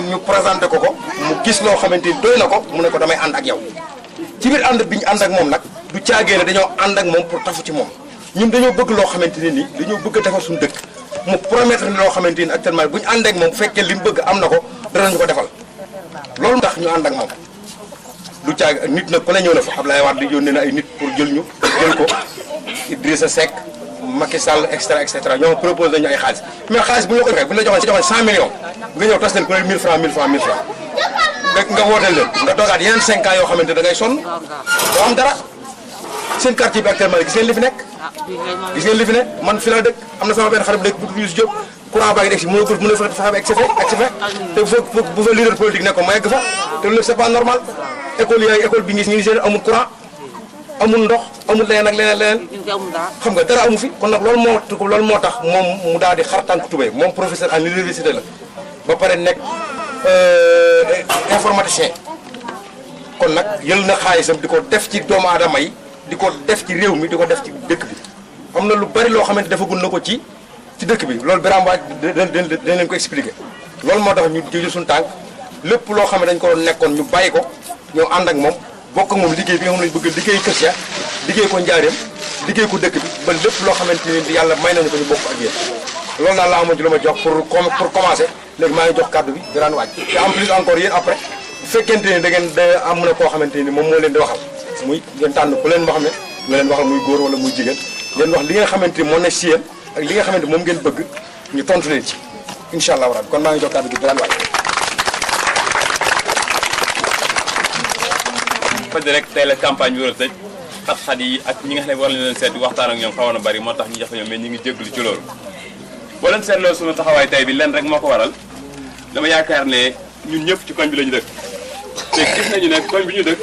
ñu présenté ko mu gis loo xamante ni doy na ko mu ne ko damay ànd ak yow ci biir ànd bi ñu ànd ak moom nag du caagee ne dañoo ànd ak moom pour tafu ci moom ñun dañoo bëgg loo xamante ne nii dañoo bëgg a defar suñu dëkk mu promettre ni loo xamante ni actuellement bu ñu ànd ak moom bu fekkee li mu bëgg am na ko danañu ko defal loolu tax ñu ànd ak moom du caag nit nag ku ne ñëw na fa Abdoulaye Wade yónnee na ay nit pour jël ko Idrissa Seck Macky Sall et cetera ñoom proposé nañu ay xaalis mais xaalis bu ñu la ko defee bu ñu la joxoon 100 millions nga ñëw tas leen ku ne 1000 francs nga wooteel leen nga toogaat yeneen 5 ans yoo xamante da ngay sonn doo am dara seen quartier bi actuellement gis ngeen li fi nekk gis ngeen li fi nekk man fi laa dëkk am na sama benn xarit bu dëkk bu tudd Youssou Diop courant baa ngi def si mën a fexe ba egg te bu fa leader politique nekk ko ma yegg fa te loolu c'est pas normal école bi ngi seen amul courant amul ndox amul leneen ak leneen xam nga dara amu fi kon nag loolu moo tax moom mu daal di xar tànk tubéy moom professeur à l'université la ba pare nekk informaticien kon nag yël na xaalisam di ko def ci doomu aadama yi di ko def ci réew mi di ko def ci dëkk bi am na lu bari loo xamante dafa gun na ko ci dëkk bi loolu Birame Wathie dañ leen ko expliquer loolu moo tax ñu jël suñu tànk lépp loo xam ne dañ ko nekkoon ñu bàyyi ko ñëw ànd ak moom bokk ak moom liggéey bi nga xam ne bëgg liggéey Kër Cheikh liggéey ko Njaareem liggéey ko dëkk bi ba lépp loo xamante ni yàlla may nañu ko ñu bokk ak yéen loolu daal laa amoon ci lu ma jox pour commencer léegi maa ngi jox kàddu bi Birame Wathie te en plus encore yéen après bu fekkente ni da am na koo xamante ni moom moo leen di waxal muy ngeen tànn ku leen wax ne nga leen waxal muy góor wala muy jigéen ngeen wax li nga xamante ni moo nekk si yéen ak li nga xamante moom ngeen bëgg ñu tontu leen ci incha allah rabbi kon maa ngi jox kàddu gi Birame Wathie. fële rek tey la campagne bi war a tëj xat-xat yi ak ñi nga xam ne war nañu leen seet waxtaan ak ñoom xawoon na bari moo tax ñu jafe ñoom mais ñu ngi jégalu ci loolu. boo leen seetloo suñu taxawaay tey bi leen rek moo ko waral dama yaakaar ne ñun ñëpp ci koñ bi la ñu dëkk te gis nañu ne koñ bi ñu dëkk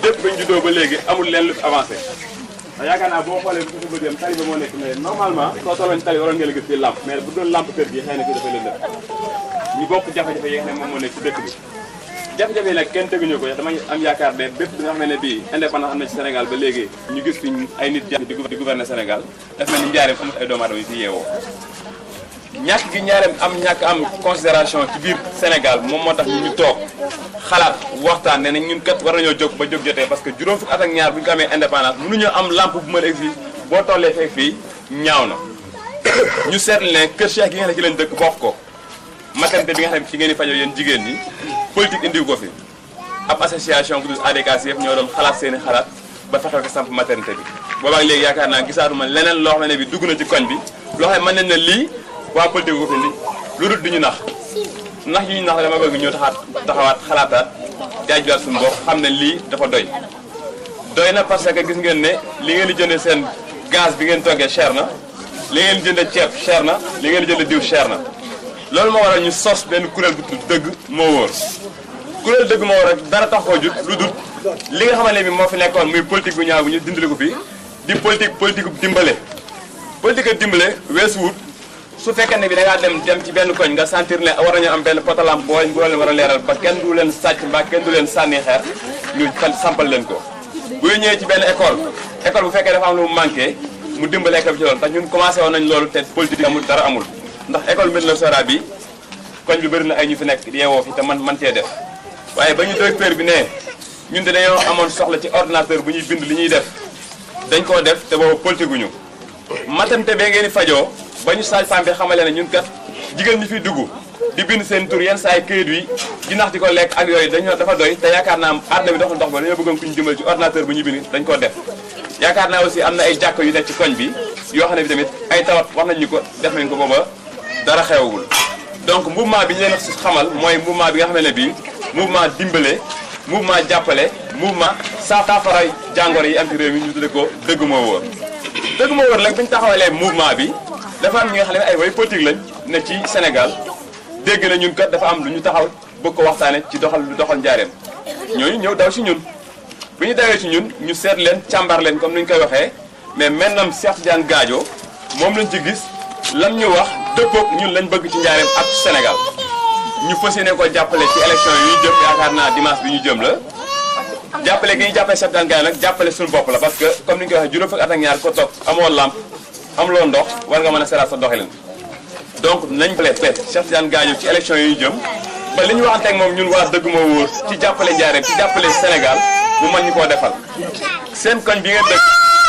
dépp bañ juddoo ba léegi amul leen lu avancé. te yaakaar naa boo xoolee bu ko bëgg am tali ba moo nekk mais normalement soo tolloon tali waroon ngeen a gis fii lamp mais bu doon lamp kër gi xëy na fii dafay lëndëm ñu bokk jafe-jafe yi nga xam ne moom moo nekk ci dëkk bi jafe-jafe yi nag kenn teguñu ko dama am yaakaar ne bépp bi nga xam ne bii indépendance am na ci Sénégal ba léegi ñu gis fi ay nit di gouverner Sénégal daf mel ni njaareem amul ay doomu aadama yi fi yeewoo ñàkk gi ñaareem am ñàkk am considération ci biir Sénégal moom moo tax ñu toog xalaat waxtaan ne nañ ñun kat war nañoo jóg ba jóg jotee parce que juróom fukki at ak ñaar bu ñu ko amee indépendance mënuñoo am lampe bu mën a egsi boo tollee fekk fii ñaaw na ñu seetlu ne Kër Cheikh gi nga xam ne ci lañ dëkk bokk ko maternité bi nga xam ne ci ngeen di fajoo yéen jigéen ñi politique indiwu ko fi ab association bu tudd ADKC yëpp ñoo doon xalaat seen i xalaat ba fexe ko samp maternité bi boobaag léegi yaakaar naa gisaatuma leneen loo xam ne bi dugg na ci koñ bi loo xam ne mën nañ ne lii waa politique ko fi indi lu dul duñu nax yi ñu nax dama bëgg ñu taxawaat xalaataat jaajuwaat suñu bopp xam ne lii dafa doy na parce que gis ngeen ne li ngeen di jëndee seen gaz bi ngeen toggee cher na li ngeen di jëndee ceeb cher na li ngeen di jëndee diw cher na loolu moo waral ñu sos benn kuréel bu tudd dëgg moo wóor kuréel dëgg moo wóor rek dara tax koo jut lu dul li nga xamante ne bi moo fi nekkoon muy politique bu ñaaw bu ñu dindali ko fi di politique bu dimbale politique dimbale weesu wut su fekkee ne bi da ngaa dem ci benn koñ nga sentir ne war nañu am benn potalam boo leen war a leeral ba kenn du leen sàcc mbaa kenn du leen sànni xeer ñu sampal leen ko bu ñu ñëwee ci benn école bu fekkee dafa am lu mu manqué mu dimbale école bi ci loolu ndax ñun commencé woon nañ loolu te politique amul dara amul ndax école Médina Sora bi koñ bi bëri na ay ñu fi nekk yeewoo fi te man cee def waaye ba ñu directeur bi ne ñun de dañoo amoon soxla ci ordinateur bu ñuy bind li ñuy def dañ koo def te boobu politique gu ñu maternité bee ngeen di fajoo ba ñu sage-femme bi xamale ne ñun kat jigéen ñi fiy dugg di bind seen tur yenn saa yi këyit wi jinax di ko lekk ak yooyu dafa doy te yaakaar naa àdduna bi doxul dox ba dañoo bëggoon ku ñu dimbal ci ordinateur bu ñuy bind dañ koo def yaakaar naa aussi am na ay jàkk yu nekk ci koñ bi yoo xam ne bi tamit ay tawat wax nañ ñu ko def nañ ko booba dara xewagul donc mouvement bi ñu leen xamal mooy mouvement bi nga xam ne bii mouvement dimbale mouvement jàppale mouvement saafara jàngoro yi am ci réew mi ñu tudde ko dëgg moo wóor dëgg moo wóor nag bi ñu taxawalee mouvement bi dafa am ñi nga xam ne ay way politique lañ ne ci Sénégal dégg na ñun kat dafa am lu ñu taxaw bëgg ko waxtaane ci lu doxal njaareem ñooñu ñëw daw si ñun bi ñu dawee ci ñun ñu seet leen càmbar leen comme ni ñu koy waxee mais maintenant Cheikh Tidiane Gadio moom lañ ci gis lan ñu wax dëppoog ñun lañ bëgg ci njaareem ak Sénégal ñu fas yéene ko jàppale ci élection yi ñu jëm yaakaar naa dimanche bi ñu jëm la jàppale gi ñu jàppale Cheikh Tidiane Gadio nag jàppale suñu bopp la parce que comme ni ñu koy waxee juróom fukki at ak ñaar ko toog amoo lamp amuloo ndox war nga mën a seeraat sa doxalin donc nañ plaide Cheikh Tidiane Gadio ci élection yi ñu jëm ba li ñu waxanteeg moom ñun waa dëgg moo wóor ci jàppale Njaaréem ci jàppale Sénégal mu mën ñu koo defal seen koñ bi ngeen dëkk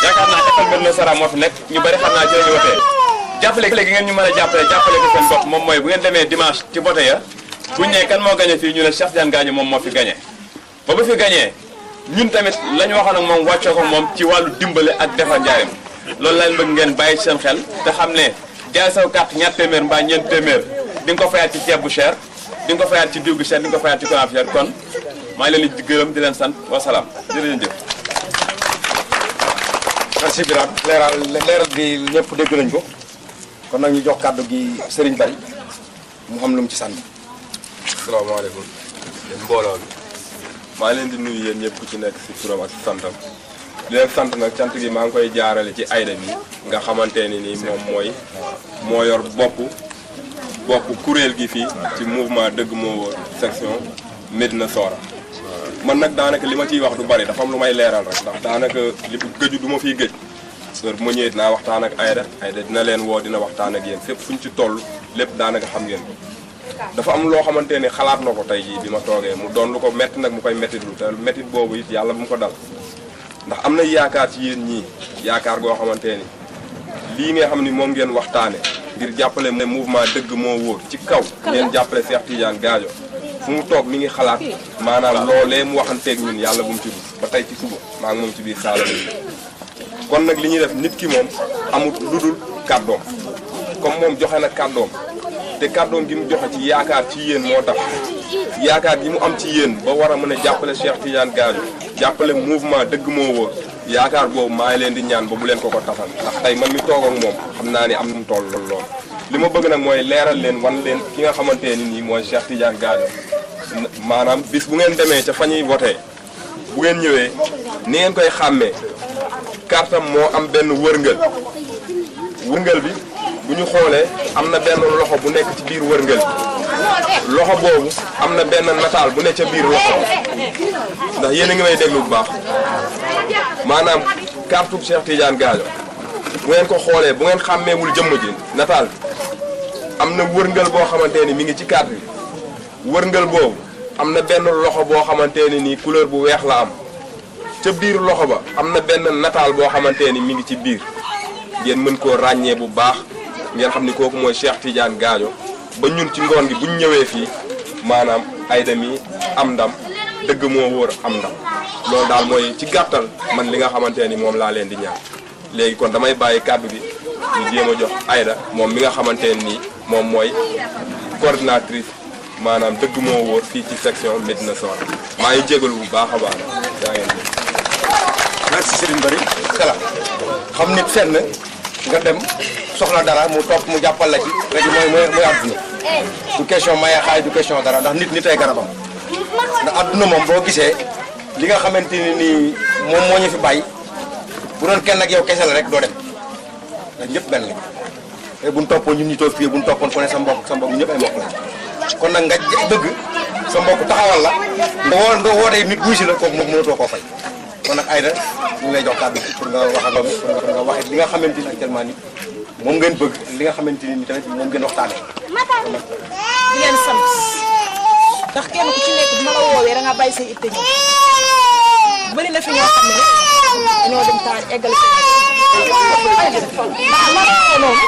yaakaar naa école Médina Sora moo fi nekk ñu bëri xam naa ci la ñu wotee jàppale gi ngeen ñu mën a jàppale ko seen bopp moom mooy bu ngeen demee dimanche ci vote ya buñ ne kan moo gagné fii ñu ne Cheikh Tidiane Gadio moom moo fi gagné ba bu fi gagné ñun tamit la ñu waxoon ak moom wàccoo ko moom ci wàllu dimbale ak defar Njaaréem loolu lañ bëgg ngeen bàyyi seen xel te xam ne jaay saw carte ñaar téeméer mbaa ñeent téeméer di nga ko fayaat ci ceeb bu cher di nga ko fayaat ci diw gu cher di nga ko fayaat ci courant cher kon maa ngi leen di gërëm di leen sant wasalaam jërëjëf. merci Birame leeral bi ñëpp dégg nañ ko kon nag ñu jox kàddu gi Serigne Bari mu xam lu mu ci sànni. asalaamaaleykum yéen mbooloo bi maa ngi leen di nuyu yéen ñëpp ku ci nekk si turam ak si santam di leen sant nag cant gi maa ngi koy jaarale ci Aïda mi nga xamante ni nii moom moo yor bopp kuréel gi fii ci mouvement dëgg moo wóor section Médina Sora man nag daanaka li ma ciy wax du bari dafa am lu may leeral rek ndax daanaka li gëju du ma fiy gëj heure bu ma ñëwee dinaa waxtaan ak Aïda dina leen woo dina waxtaan ak yéen fépp fuñ ci toll lépp daanaka xam ngeen ko dafa am loo xamante ni xalaat na ko tey jii bi ma toogee mu doon lu ko metti nag mu koy mettitlu te mettit boobu it yàlla bu mu ko dal ndax am na yaakaar ci yéen ñii yaakaar goo xamante ni lii nga xam ni moom ngeen waxtaane ngir jàppale mouvement dëgg moo wóor ci kaw ngeen jàppale Cheikh Tidiane Gadio fu mu toog mi ngi xalaat maanaam loolee mu waxanteeg ñun yàlla bu mu ci dugg ba tey ci suba maa ngi moom ci biir saala bi kon nag li ñuy def nit ki moom amut lu dul kàddoom comme moom joxe na kàddoom te kàddoom gi mu joxe ci yaakaar ci yéen moo tax yaakaar gi mu am ci yéen ba war a mën a jàppale Cheikh Tidiane Gadio jàppale mouvement dëgg moo wóor yaakaar boobu maa ngi leen di ñaan ba bu leen ko tafal ndax tey man mi toog ak moom xam naa ni am na mu toll lool li ma bëgg nag mooy leeral leen wan leen ki nga xamante ni nii mooy Cheikh Tidiane Gadio maanaam bis bu ngeen demee ca fa ñuy voté bu ngeen ñëwee ni ngeen koy xàmmee kartam moo am benn wërngël bi bu ñu xoolee am na benn loxo bu nekk ci biir wërngël bi loxo boobu am na benn nataal bu nekk ca biir loxo ndax yéen a ngi may déglu bu baax maanaam carte Cheikh Tidiane Gadio bu ngeen ko xoolee bu ngeen xàmmeewul jëmm ji nataal bi am na wërngël boo xamante ni mi ngi ci carte bi wërngël boobu am na benn loxo boo xamante ni nii couleur bu weex la am ca biir loxo ba am na benn nataal boo xamante ni mi ngi ci biir ngeen mën koo ràññee bu baax ngeen xam ni kooku mooy Cheikh Tidiane Gadio ba ñun ci ngoon gi buñ ñëwee fii maanaam Aïda mi am ndam dëgg moo wóor am ndam loolu daal mooy ci gàttal man li nga xamante ni moom laa leen di ñaan léegi kon damay bàyyi kàddu gi ñu jéem a jox Aïda moom mi nga xamante ni moom mooy coordinatrice maanaam dëgg moo wóor fii ci section Médina Sora maa ngi jégalu bu baax a baax yaa ngeen jëf. merci Serigne Bari kala xam nit fenn nga dem soxla dara mu topp mu jàppal la ci rek mooy àdduna du question maye xaay du question dara ndax nit ay garabam ndax àdduna moom boo gisee li nga xamante ni nii moom moo ñu fi bàyyi bu doon kenn ak yow kese la rek doo dem ndax ñëpp benn la te bu ñu toppoon ñun ñu toog fii bu ñu toppoon ku ne sa mbokk ñëpp ay mbokk la kon nag nga dëgg sa mbokk taxawal la nga woo day nit wuy si la kooku moom mënatoo koo fay kon nag Aïda ñu ngi lay jox kàddu pour nga wax ak pour nga wax li nga xamante ni actuellement ni moom ngeen bëgg li nga xamante ni tamit moom ngeen waxtaanee. di leen sant ndax kenn ku ci nekk bu ma la woowee da nga bàyyi say itte ñëw bëri na fi ñoo xam ne dañoo dem taal eggali ko noonu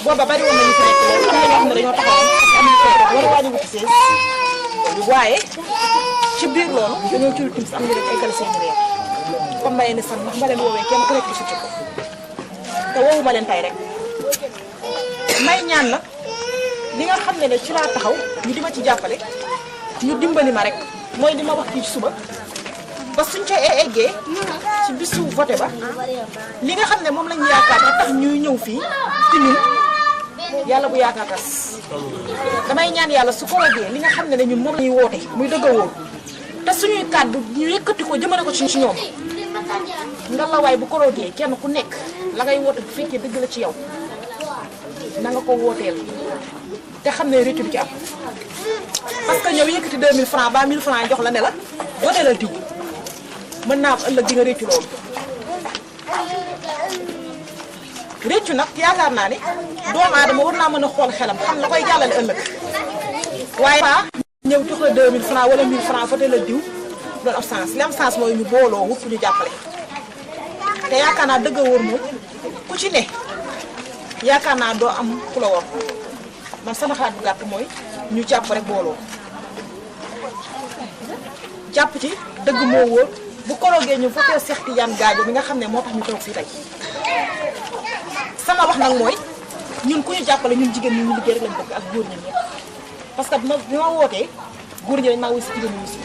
booba bari woon nañu fi nekk loolu am na ñoo xam ne dañoo taxaw parce que am nañu koy war a wàññi wuti seen waaye ci biir loolu dañoo ci tim si am ñu rek eggali seen réew comme ma leen sant ndax ma leen woowee kenn ku nekk di succ ko te woowu ma leen tay rek may ñaan nag li nga xam ne ci laa taxaw ñu di ma ci jàppale ñu dimbali ma rek mooy li ma wax ci suba ba suñ ca eggee ci bisu voté ba li nga xam ne moom lañu yaakaar ba tax ñuy ñëw fii ci ñun yàlla bu yaakaar tas damay ñaan yàlla su ko wagee li nga xam ne ñun moom la ñuy woote muy dëgg a wóor te suñuy kàddu ñu yëkkati ko jëmale ko ci ñoom nga la waay bu ko roogee kenn ku nekk la ngay woote bu fekkee dëgg la ci yow na nga ko wooteel te xam ne réccu du ci am parce que ñëw yëkkati 2000 francs ba 1000 francs jox la ne la woteelal diw mën naa am ëllëg di nga réccu loolu réccu nag yaakaar naa ne doomu aadama war naa mën a xool xelam xam la koy jàllale ëllëg waaye ñëw jox la 2000 francs wala 1000 francs voté la diw doon absence li absence mooy ñu booloo wut ñu jàppale te yaakaar naa dëgg a wóor moom ku ci ne yaakaar naa doo am ku la war man sama xalaat bu gàtt mooy ñu jàpp rek booloo jàpp ci dëgg moo wóor bu korogee ñu voté Cheikh Tidiane Gadio bi nga xam ne moo tax ñu toog fii tey sama wax nag mooy ñun ku ñu jàppale ñun jigéen ñi ñu liggéey rek lañ bëgg ak góor ñi ñëpp parce que bi ma wootee góor ñi dañ maa wuy si jigéen ñi si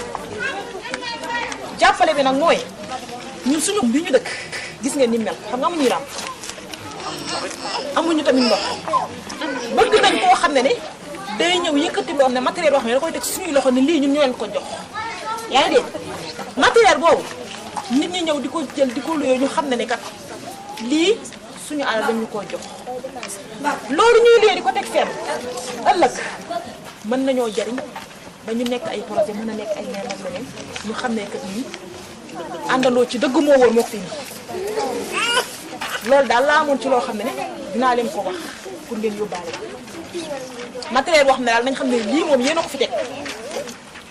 jàppale bi nag mooy ñun suñu bi ñu dëkk gis ngeen ni mel xam nga amuñu ram amuñu tamit ndox bëgg nañ koo xam ne ne day ñëw yëkkati loo xam ne matériel wax ne da koy teg suñuy loxo ne lii ñun ñoo leen ko jox yaa ngi dégg matériel boobu nit ñi ñëw di ko jël di ko luyoo ñu xam ne ne kat lii suñu alal dañu koo jox loolu ñuy luyee di ko teg fenn ëllëg mën nañoo jariñ ba ñu nekk ay projet mën a nekk ay leneen ak leneen ñu xam ne kat nii àndandoo ci dëgg moo wóor moo ko fi loolu daal laa amoon ci loo xam ne dinaa leen ko wax pour ngeen yóbbaale matériel boo xam ne daal nañ xam ne lii moom yéen a ko fi teg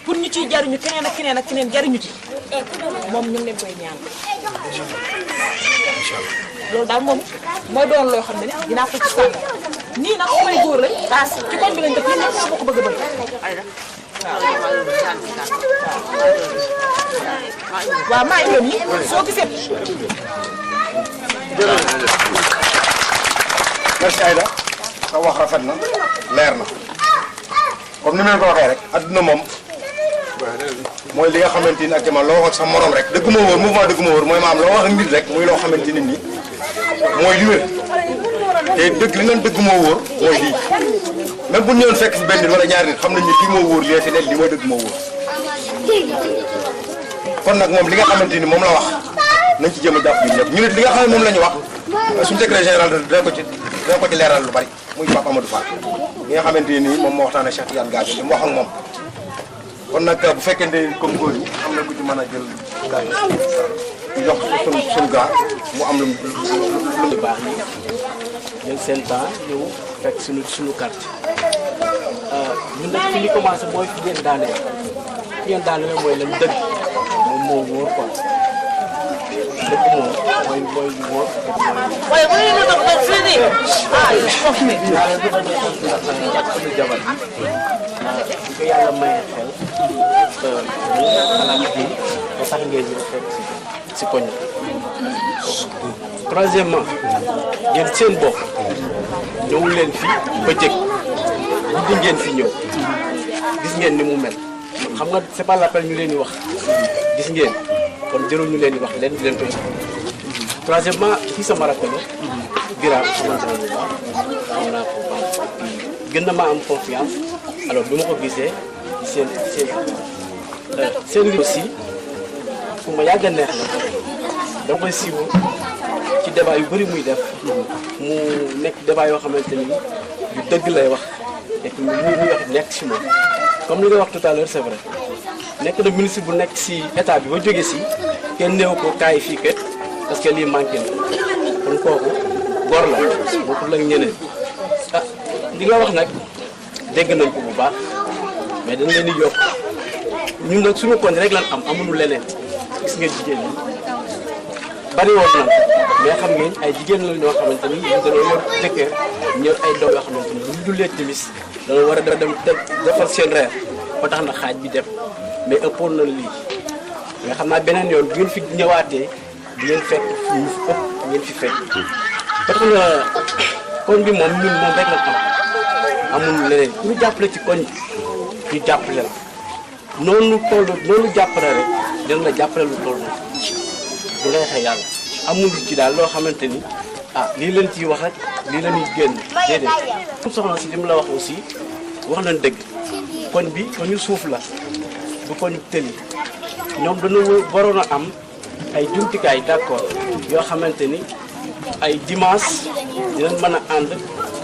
pour ñu ciy jariñu keneen ak keneen ak keneen jariñu ci moom ñu ngi leen koy ñaan loolu daal moom mooy doon loo xam ne dinaa ko ci sànni nii nag samay góor lañ ci koñ bi lañ def ñun ñëpp ko bëgg a bëgg waaw maa ngi nii soo gisee. merci Aïda sa wax rafet na leer na comme ni ma leen ko waxee rek adduna moom mooy li nga xamante ni actuellement loo wax ak sa morom rek dëgg moo wóor mouvement dëgg moo wóor mooy maam loo wax ak nit rek muy loo xamante ni nii mooy li wér te dëgg li nga dëgg moo wóor mooy lii même bu ñu ñëwoon fekk fi benn nit wala ñaari nit xam nañ ni lii moo wóor lii fi ne lii mooy dëgg moo wóor kon nag moom li nga xamante ni moom la wax nañ ci jëm a jàpp ñun ñëpp ñu nit li nga xam ne moom la ñu wax suñu secrétaire général dina ko ci leeral lu bari muy Pape Amadou Fall li nga xamante ni moom moo waxtaan ak Cheikh Tidiane Gadio li mu wax ak moom kon nag bu fekkente ni comme góor yi am na ku ci mën a jël gars yi jox suñu gaa mu am lu baax ni jël seen temps ñëw fekk suñu carte ñun nag fi ñu commencé mooy fi ngeen daanee mooy lañ dëgg moom moo wóor quoi dëgg moom mooy wóor. waaye bu ñu doon doon fii nii ah suñu jabar bu ko yàlla mayee xel ñu xalaat bi ba tax ngeen ñëw fekk si koñ troisièmement ngeen seen bopp ñëwul leen fi ba jëkk guddi ngeen fi ñëw gis ngeen ni mu mel xam nga c'est pas l'appel ñu leen di wax gis ngeen kon jërul ñu leen di wax leen di leen koy troisièmement fii sama rakk la Birame xamante ne bu baax xam naa ko baax gën na maa am confiance alors bi ma ko gisee seen aussi fu ma yàgg a neex la da koy siiwul ci débat yu bëri muy def mu nekk débat yoo xamante ni yu dëgg lay wax et muy wax nekk si moom comme li nga wax tout à l'heure c'est vrai nekk na ministre bu nekk si état bi ba jóge si kenn néew ko kaay fii kat parce que lii manqué na kon kooku góor la bokkul ak ñeneen ah li nga wax nag dégg nañ ko bu baax mais dañ leen di yokk ñun nag suñu koñ rek lan am amuñu leneen gis ngeen jigéen ñi bari woon na mais xam ngeen ay jigéen la ñoo xamante ni ñu dañoo yor jëkkër ñor ay doom yoo xamante ni bu ñu jullee timis dañoo war a dem defar seen reer ba tax na xaaj bi dem mais ëppoon na lii mais xam naa beneen yoon bu ngeen fi ñëwaatee di ngeen fekk ñu ëpp ngeen fi fekk ba tax na koñ bi moom ñun moom rek la am amul leneen ku ñu jàppale ci koñ bi ñu jàppale la noonu jàppale rek dina la jàppale lu toll na bu neexee yàlla amul ci daal loo xamante ni ah lii leen ciy wax rek lii la ñuy génn déedéet. comme soxna si li mu la wax aussi wax nañ dëgg koñ bi koñu suuf la du koñu tëli ñoom dañoo waroon a am ay jumtukaay d'accord yoo xamante ni ay dimanche dinañ mën a ànd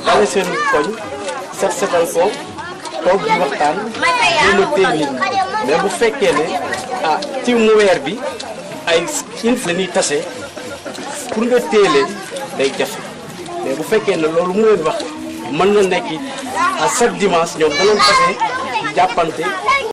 dale seen koñ setal ko toog di waxtaan jéem a téye nit ñi mais bu fekkee ne ah ci mu weer bi ay une la ñuy tase pour nga téye leen day jafe mais bu fekkee ne loolu mu leen wax mën na nekk à chaque dimanche ñoom danañ tase di jàppante